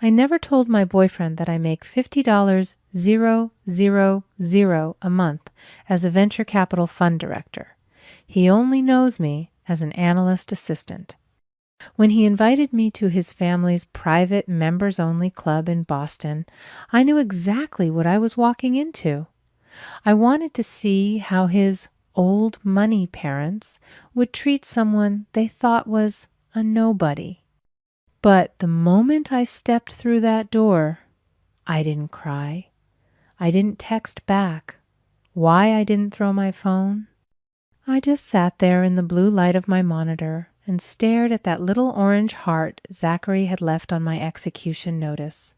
I never told my boyfriend that I make $50,000 a month as a venture capital fund director. He only knows me as an analyst assistant. When he invited me to his family's private members-only club in Boston, I knew exactly what I was walking into. I wanted to see how his old money parents would treat someone they thought was a nobody. But the moment I stepped through that door, I didn't cry. I didn't text back. Why I didn't throw my phone? I just sat there in the blue light of my monitor and stared at that little orange heart Zachary had left on my execution notice.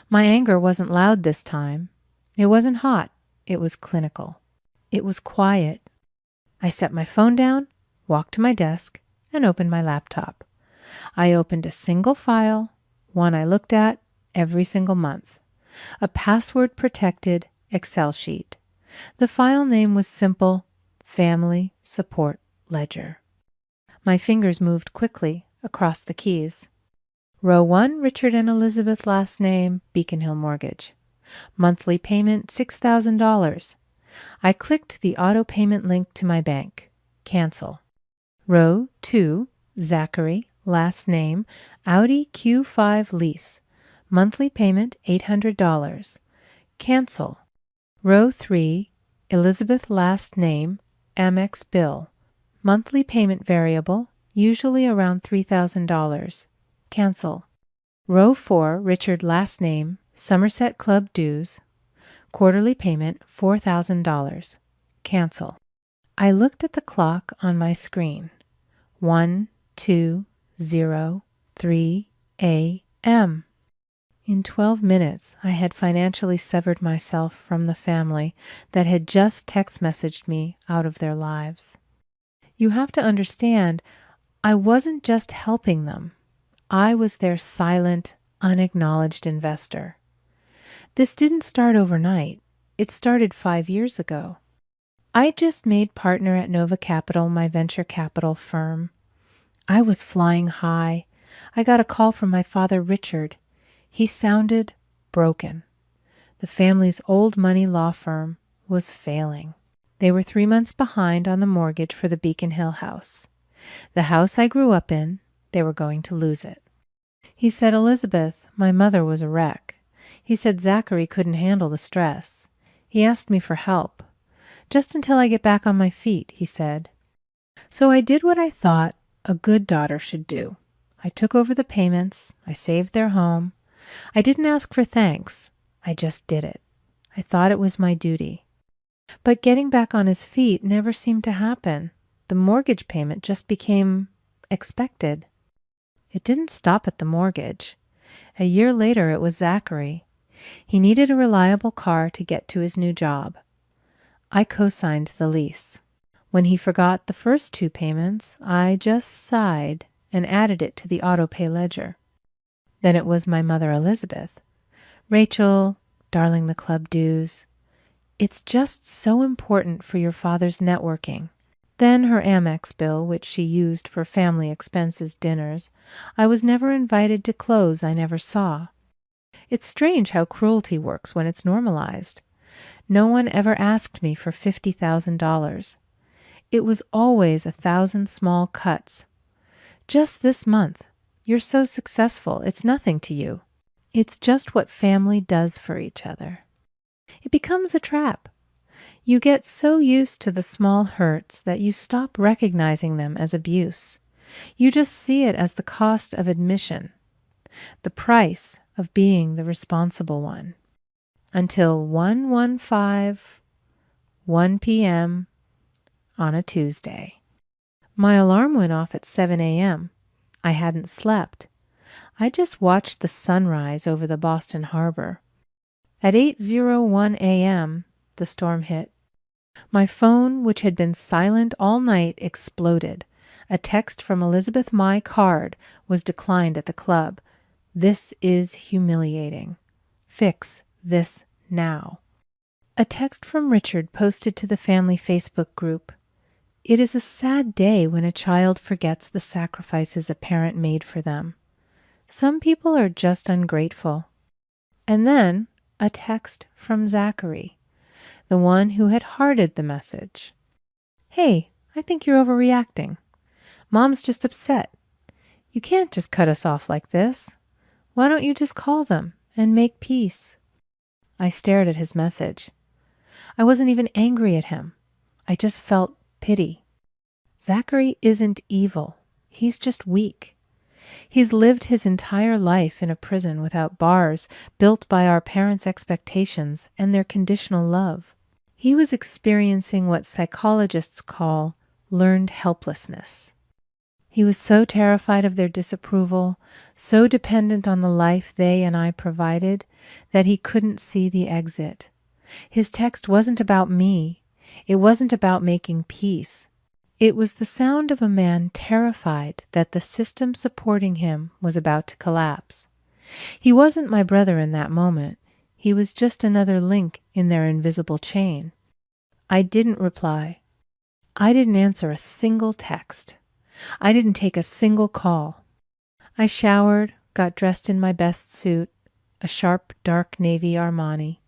My anger wasn't loud this time. It wasn't hot. It was clinical. It was quiet. I set my phone down, walked to my desk, and opened my laptop. I opened a single file, one I looked at every single month, a password-protected Excel sheet. The file name was simple, Family Support Ledger. My fingers moved quickly across the keys. Row 1, Richard and Elizabeth last name, Beacon Hill Mortgage. Monthly payment, $6,000. I clicked the auto payment link to my bank. Cancel. Row 2, Zachary, last name, Audi Q5 lease. Monthly payment, $800. Cancel. Row 3, Elizabeth last name, Amex bill. Monthly payment variable, usually around $3,000. Cancel. Row 4, Richard last name, Somerset Club dues. Quarterly payment, $4,000. Cancel. I looked at the clock on my screen. 1:02:03 a.m. In 12 minutes, I had financially severed myself from the family that had just text messaged me out of their lives. You have to understand, I wasn't just helping them. I was their silent, unacknowledged investor. This didn't start overnight. It started 5 years ago. I just made partner at Nova Capital, my venture capital firm. I was flying high. I got a call from my father, Richard. He sounded broken. The family's old money law firm was failing. They were 3 months behind on the mortgage for the Beacon Hill house. The house I grew up in, they were going to lose it. He said, Elizabeth, my mother was a wreck. He said Zachary couldn't handle the stress. He asked me for help. Just until I get back on my feet, he said. So I did what I thought a good daughter should do. I took over the payments. I saved their home. I didn't ask for thanks. I just did it. I thought it was my duty. But getting back on his feet never seemed to happen. The mortgage payment just became expected. It didn't stop at the mortgage. A year later, it was Zachary. He needed a reliable car to get to his new job. I co-signed the lease. When he forgot the first 2 payments, I just sighed and added it to the auto-pay ledger. Then it was my mother, Elizabeth. Rachel, darling, the club dues. It's just so important for your father's networking. Then her Amex bill, which she used for family expenses, dinners. I was never invited to clothes I never saw. It's strange how cruelty works when it's normalized. No one ever asked me for $50,000. It was always 1,000 small cuts. Just this month. You're so successful, it's nothing to you. It's just what family does for each other. It becomes a trap. You get so used to the small hurts that you stop recognizing them as abuse. You just see it as the cost of admission, the price of being the responsible one. Until 1 p.m. on a Tuesday. My alarm went off at 7 a.m. I hadn't slept. I just watched the sunrise over the Boston Harbor. At 8:01 a.m., the storm hit. My phone, which had been silent all night, exploded. A text from Elizabeth My Card was declined at the club. This is humiliating. Fix this now. A text from Richard posted to the family Facebook group. It is a sad day when a child forgets the sacrifices a parent made for them. Some people are just ungrateful. And then a text from Zachary, the one who had hearted the message. Hey, I think you're overreacting. Mom's just upset. You can't just cut us off like this. Why don't you just call them and make peace? I stared at his message. I wasn't even angry at him. I just felt pity. Zachary isn't evil. He's just weak. He's lived his entire life in a prison without bars, built by our parents' expectations and their conditional love. He was experiencing what psychologists call learned helplessness. He was so terrified of their disapproval, so dependent on the life they and I provided, that he couldn't see the exit. His text wasn't about me. It wasn't about making peace. It was the sound of a man terrified that the system supporting him was about to collapse. He wasn't my brother in that moment. He was just another link in their invisible chain. I didn't reply. I didn't answer a single text. I didn't take a single call. I showered, got dressed in my best suit, a sharp, dark navy Armani,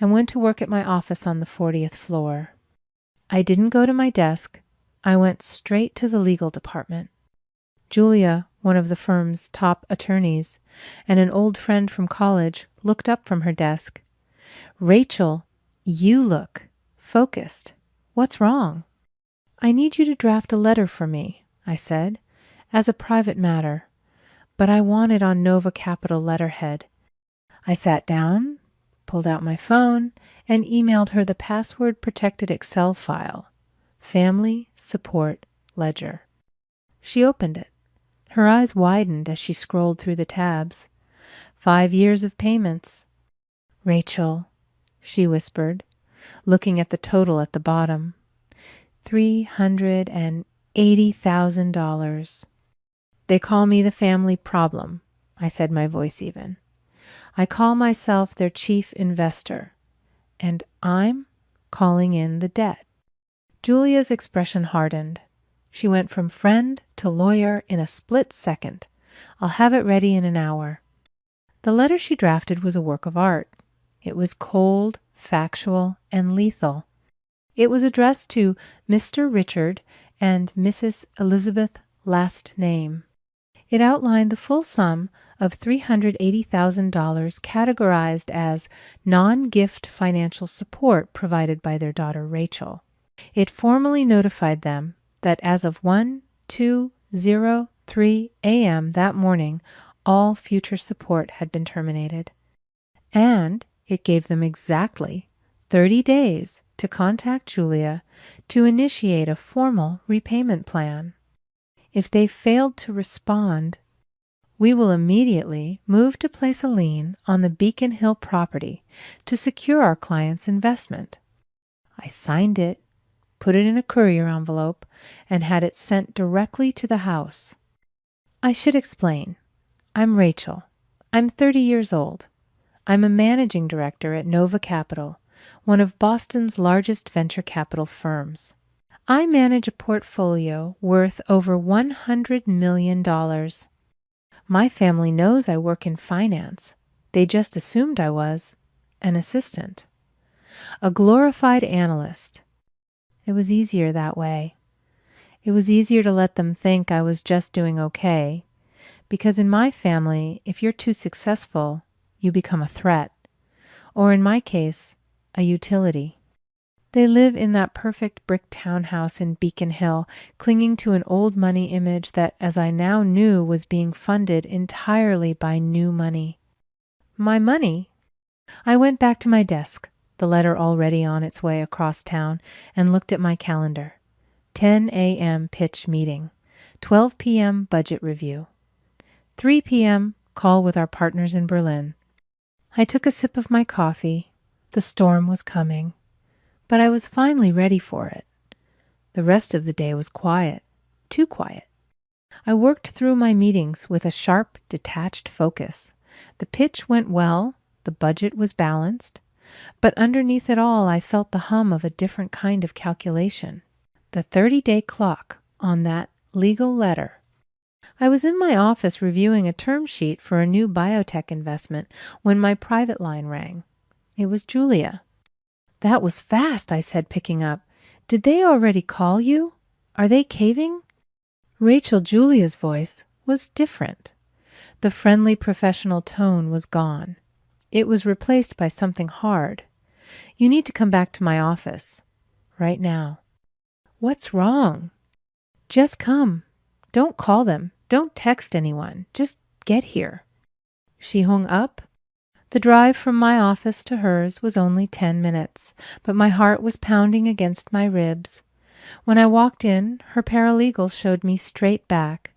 and went to work at my office on the 40th floor. I didn't go to my desk. I went straight to the legal department. Julia, one of the firm's top attorneys, and an old friend from college, looked up from her desk. Rachel, you look focused. What's wrong? I need you to draft a letter for me, I said, as a private matter, but I want it on Nova Capital letterhead. I sat down, pulled out my phone, and emailed her the password-protected Excel file, Family Support Ledger. She opened it. Her eyes widened as she scrolled through the tabs. 5 years of payments. Rachel, she whispered, looking at the total at the bottom. $380,000. They call me the family problem, I said, my voice even. I call myself their chief investor, and I'm calling in the debt. Julia's expression hardened. She went from friend to lawyer in a split second. I'll have it ready in an hour. The letter she drafted was a work of art. It was cold, factual, and lethal. It was addressed to Mr. Richard and Mrs. Elizabeth last name. It outlined the full sum of $380,000 categorized as non-gift financial support provided by their daughter Rachel. It formally notified them that as of 1:02:03 a.m. that morning, all future support had been terminated. And it gave them exactly 30 days to contact Julia to initiate a formal repayment plan. If they failed to respond, we will immediately move to place a lien on the Beacon Hill property to secure our client's investment. I signed it, put it in a courier envelope, and had it sent directly to the house. I should explain. I'm Rachel. I'm 30 years old. I'm a managing director at Nova Capital, one of Boston's largest venture capital firms. I manage a portfolio worth over $100 million. My family knows I work in finance. They just assumed I was an assistant, a glorified analyst. It was easier that way. It was easier to let them think I was just doing okay, because in my family, if you're too successful, you become a threat, or in my case, a utility. They live in that perfect brick townhouse in Beacon Hill, clinging to an old money image that, as I now knew, was being funded entirely by new money. My money? I went back to my desk, the letter already on its way across town, and looked at my calendar. 10 a.m. pitch meeting, 12 p.m. budget review, 3 p.m. call with our partners in Berlin. I took a sip of my coffee. The storm was coming, but I was finally ready for it. The rest of the day was quiet, too quiet. I worked through my meetings with a sharp, detached focus. The pitch went well, the budget was balanced, but underneath it all I felt the hum of a different kind of calculation. The 30-day clock on that legal letter. I was in my office reviewing a term sheet for a new biotech investment when my private line rang. It was Julia. "That was fast," I said, picking up. "Did they already call you? Are they caving?" Rachel Julia's voice was different. The friendly professional tone was gone. It was replaced by something hard. "You need to come back to my office. Right now." "What's wrong?" "Just come. Don't call them. Don't text anyone. Just get here." She hung up. The drive from my office to hers was only 10 minutes, but my heart was pounding against my ribs. When I walked in, her paralegal showed me straight back.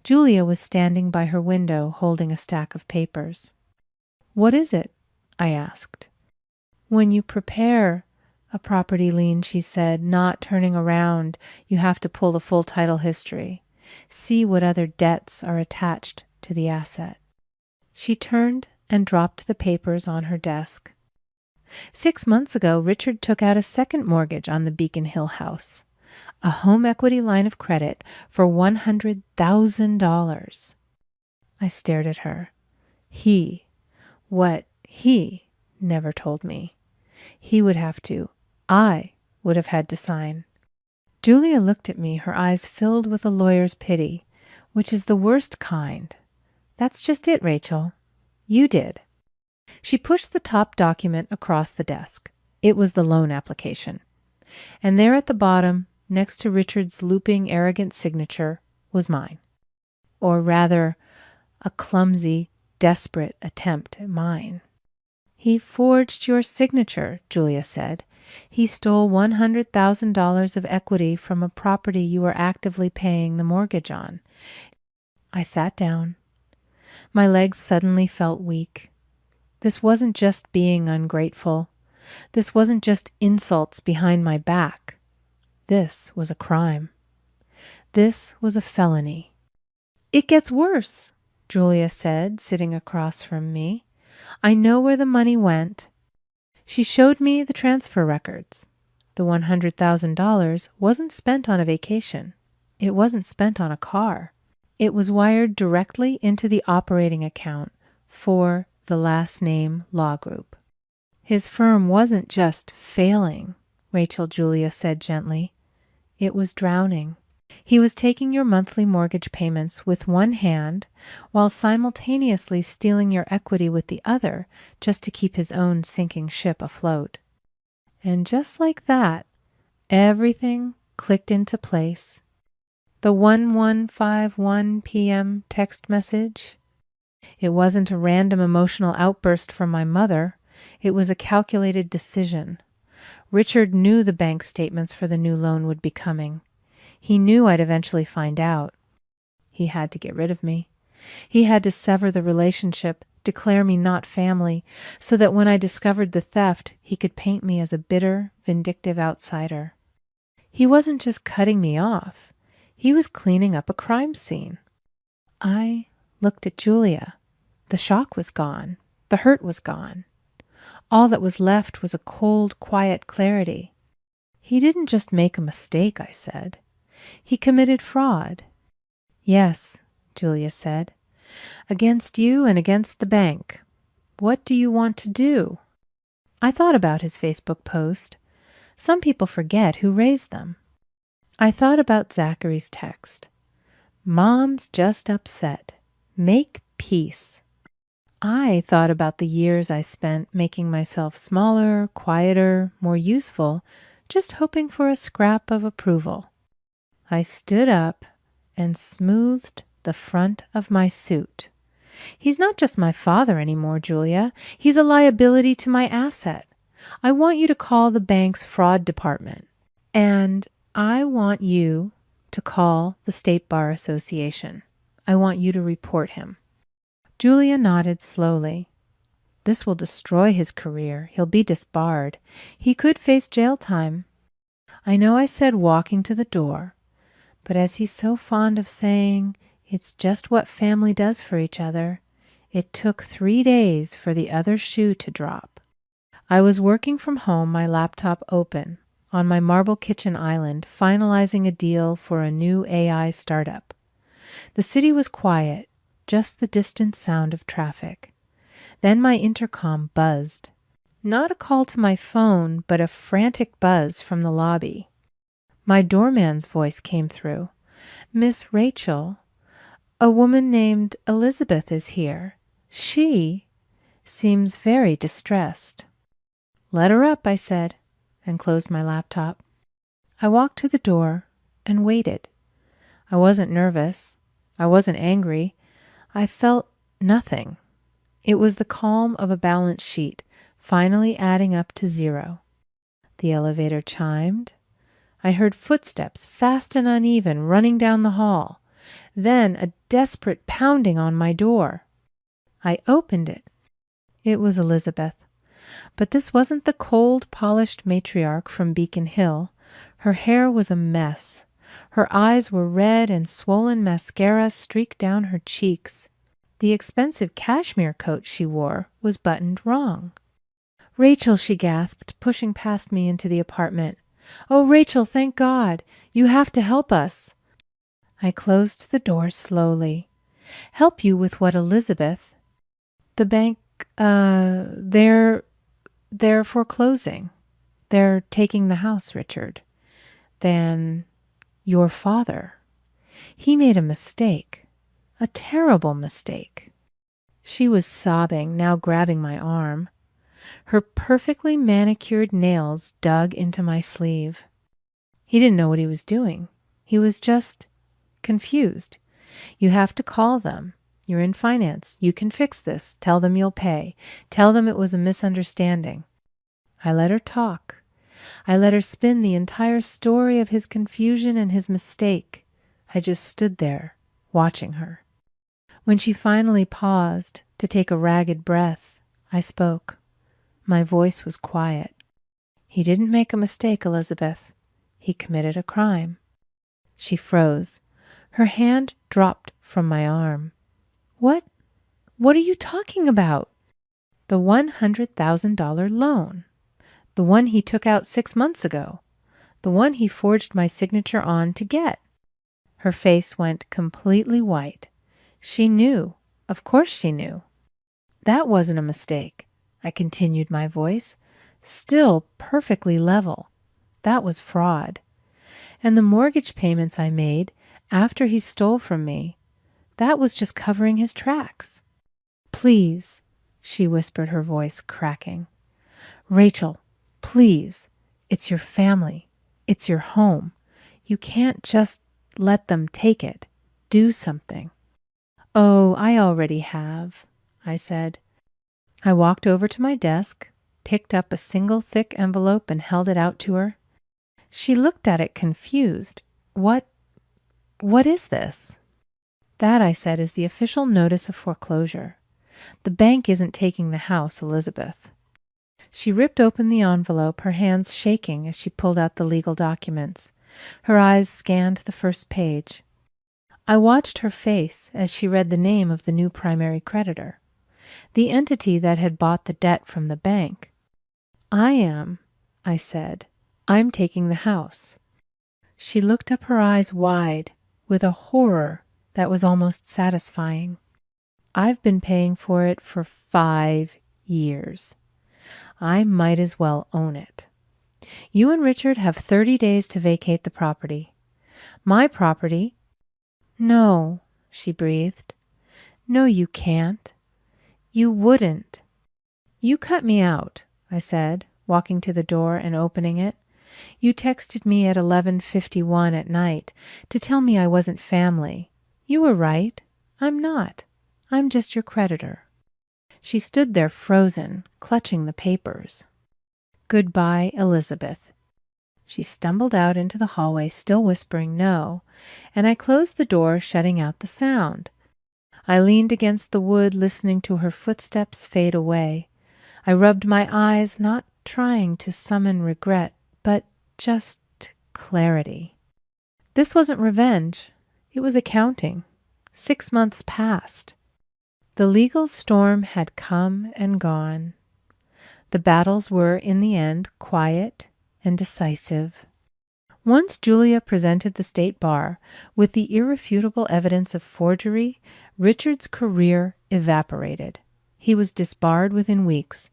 Julia was standing by her window holding a stack of papers. "What is it?" I asked. "When you prepare a property lien," she said, not turning around, "you have to pull the full title history. See what other debts are attached to the asset." She turned and dropped the papers on her desk. 6 months ago, Richard took out a second mortgage on the Beacon Hill house, a home equity line of credit for $100,000. I stared at her. What he never told me. I would have had to sign. Julia looked at me, her eyes filled with a lawyer's pity, which is the worst kind. "That's just it, Rachel. You did." She pushed the top document across the desk. It was the loan application. And there at the bottom, next to Richard's looping, arrogant signature, was mine. Or rather, a clumsy, desperate attempt at mine. "He forged your signature," Julia said. "He stole $100,000 of equity from a property you were actively paying the mortgage on." I sat down. My legs suddenly felt weak. This wasn't just being ungrateful. This wasn't just insults behind my back. This was a crime. This was a felony. "It gets worse," Julia said, sitting across from me. "I know where the money went." She showed me the transfer records. The $100,000 wasn't spent on a vacation. It wasn't spent on a car. It was wired directly into the operating account for the last name law group. "His firm wasn't just failing," Rachel Julia said gently. "It was drowning. He was taking your monthly mortgage payments with one hand while simultaneously stealing your equity with the other just to keep his own sinking ship afloat." And just like that, everything clicked into place. The 1151 p.m. text message. It wasn't a random emotional outburst from my mother. It was a calculated decision. Richard knew the bank statements for the new loan would be coming. He knew I'd eventually find out. He had to get rid of me. He had to sever the relationship, declare me not family, so that when I discovered the theft, he could paint me as a bitter, vindictive outsider. He wasn't just cutting me off. He was cleaning up a crime scene. I looked at Julia. The shock was gone. The hurt was gone. All that was left was a cold, quiet clarity. "He didn't just make a mistake," I said. "He committed fraud." "Yes," Julia said. "Against you and against the bank. What do you want to do?" I thought about his Facebook post. Some people forget who raised them. I thought about Zachary's text. "Mom's just upset. Make peace." I thought about the years I spent making myself smaller, quieter, more useful, just hoping for a scrap of approval. I stood up and smoothed the front of my suit. "He's not just my father anymore, Julia. He's a liability to my asset. I want you to call the bank's fraud department. And I want you to call the State Bar Association. I want you to report him." Julia nodded slowly. "This will destroy his career. He'll be disbarred. He could face jail time." I know I said walking to the door, but as he's so fond of saying, it's just what family does for each other. It took 3 days for the other shoe to drop. I was working from home, my laptop open, on my marble kitchen island, finalizing a deal for a new AI startup. The city was quiet, just the distant sound of traffic. Then my intercom buzzed. Not a call to my phone, but a frantic buzz from the lobby. My doorman's voice came through. "Miss Rachel, a woman named Elizabeth is here. She seems very distressed." "Let her up," I said, and closed my laptop. I walked to the door and waited. I wasn't nervous. I wasn't angry. I felt nothing. It was the calm of a balance sheet, finally adding up to 0. The elevator chimed. I heard footsteps, fast and uneven, running down the hall. Then a desperate pounding on my door. I opened it. It was Elizabeth. But this wasn't the cold, polished matriarch from Beacon Hill. Her hair was a mess. Her eyes were red and swollen mascara streaked down her cheeks. The expensive cashmere coat she wore was buttoned wrong. "Rachel," she gasped, pushing past me into the apartment. "Oh, Rachel, thank God. You have to help us." I closed the door slowly. "Help you with what, Elizabeth?" "The bank, they're foreclosing. They're taking the house, Richard." "Then your father. He made a mistake. A terrible mistake." She was sobbing, now grabbing my arm. Her perfectly manicured nails dug into my sleeve. "He didn't know what he was doing. He was just confused. You have to call them. You're in finance. You can fix this. Tell them you'll pay. Tell them it was a misunderstanding." I let her talk. I let her spin the entire story of his confusion and his mistake. I just stood there, watching her. When she finally paused to take a ragged breath, I spoke. My voice was quiet. "He didn't make a mistake, Elizabeth. He committed a crime." She froze. Her hand dropped from my arm. What are you talking about?" "The $100,000 loan. The one he took out 6 months ago. The one he forged my signature on to get." Her face went completely white. She knew. Of course she knew. "That wasn't a mistake," I continued, my voice still perfectly level. "That was fraud. And the mortgage payments I made after he stole from me, that was just covering his tracks." "Please," she whispered, her voice cracking. "Rachel, please. It's your family. It's your home. You can't just let them take it. Do something." "Oh, I already have," I said. I walked over to my desk, picked up a single thick envelope and held it out to her. She looked at it confused. What is this?" "That," I said, "is the official notice of foreclosure. The bank isn't taking the house, Elizabeth." She ripped open the envelope, her hands shaking as she pulled out the legal documents. Her eyes scanned the first page. I watched her face as she read the name of the new primary creditor, the entity that had bought the debt from the bank. "I am," I said. "I'm taking the house." She looked up, her eyes wide, with a horror that was almost satisfying. "I've been paying for it for 5 years. I might as well own it. You and Richard have 30 days to vacate the property. My property—" "No," she breathed. "No, you can't. You wouldn't." "You cut me out," I said, walking to the door and opening it. "You texted me at 11:51 at night to tell me I wasn't family. You were right. I'm not. I'm just your creditor." She stood there frozen, clutching the papers. "Goodbye, Elizabeth." She stumbled out into the hallway, still whispering no, and I closed the door, shutting out the sound. I leaned against the wood, listening to her footsteps fade away. I rubbed my eyes, not trying to summon regret, but just clarity. This wasn't revenge. It was accounting. 6 months passed. The legal storm had come and gone. The battles were, in the end, quiet and decisive. Once Julia presented the state bar with the irrefutable evidence of forgery, Richard's career evaporated. He was disbarred within weeks.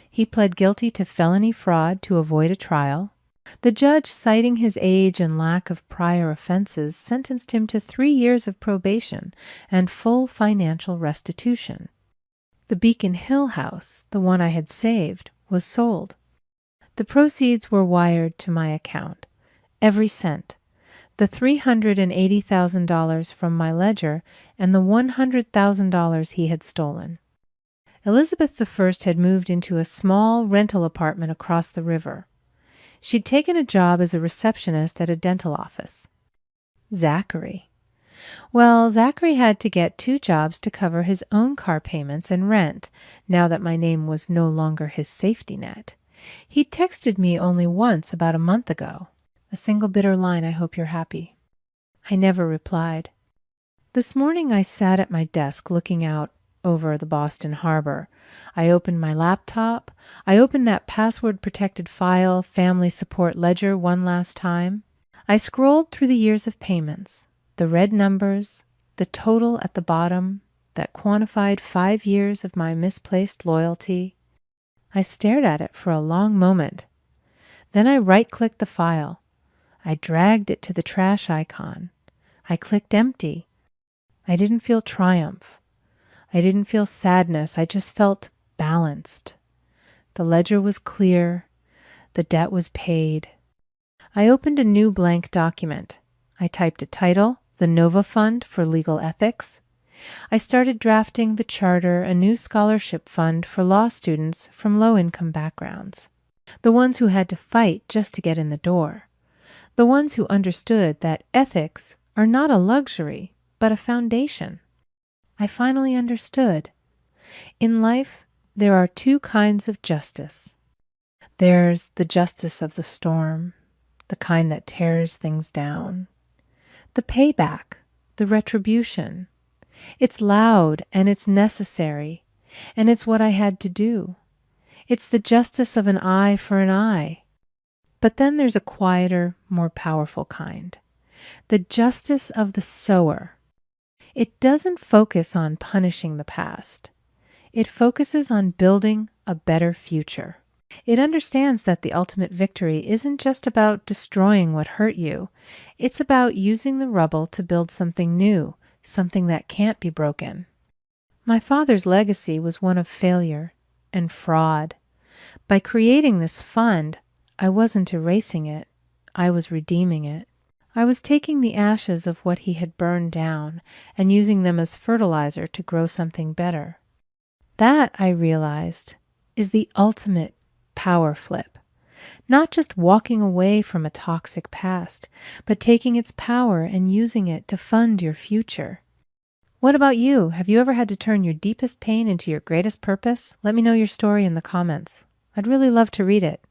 He pled guilty to felony fraud to avoid a trial. The judge, citing his age and lack of prior offenses, sentenced him to 3 years of probation and full financial restitution. The Beacon Hill house, the one I had saved, was sold. The proceeds were wired to my account. Every cent. The $380,000 from my ledger and the $100,000 he had stolen. Elizabeth I had moved into a small rental apartment across the river. She'd taken a job as a receptionist at a dental office. Zachary. Well, Zachary had to get 2 jobs to cover his own car payments and rent, now that my name was no longer his safety net. He texted me only once about a month ago. A single bitter line, "I hope you're happy." I never replied. This morning I sat at my desk looking out over the Boston Harbor. I opened my laptop. I opened that password-protected file, Family Support Ledger, one last time. I scrolled through the years of payments, the red numbers, the total at the bottom that quantified 5 years of my misplaced loyalty. I stared at it for a long moment. Then I right-clicked the file. I dragged it to the trash icon. I clicked empty. I didn't feel triumph. I didn't feel sadness. I just felt balanced. The ledger was clear. The debt was paid. I opened a new blank document. I typed a title, the Nova Fund for Legal Ethics. I started drafting the charter, a new scholarship fund for law students from low-income backgrounds, the ones who had to fight just to get in the door. The ones who understood that ethics are not a luxury, but a foundation. I finally understood. In life, there are 2 kinds of justice. There's the justice of the storm, the kind that tears things down. The payback, the retribution. It's loud and it's necessary, and it's what I had to do. It's the justice of an eye for an eye. But then there's a quieter, more powerful kind. The justice of the sower. It doesn't focus on punishing the past. It focuses on building a better future. It understands that the ultimate victory isn't just about destroying what hurt you. It's about using the rubble to build something new, something that can't be broken. My father's legacy was one of failure and fraud. By creating this fund, I wasn't erasing it. I was redeeming it. I was taking the ashes of what he had burned down and using them as fertilizer to grow something better. That, I realized, is the ultimate power flip. Not just walking away from a toxic past, but taking its power and using it to fund your future. What about you? Have you ever had to turn your deepest pain into your greatest purpose? Let me know your story in the comments. I'd really love to read it.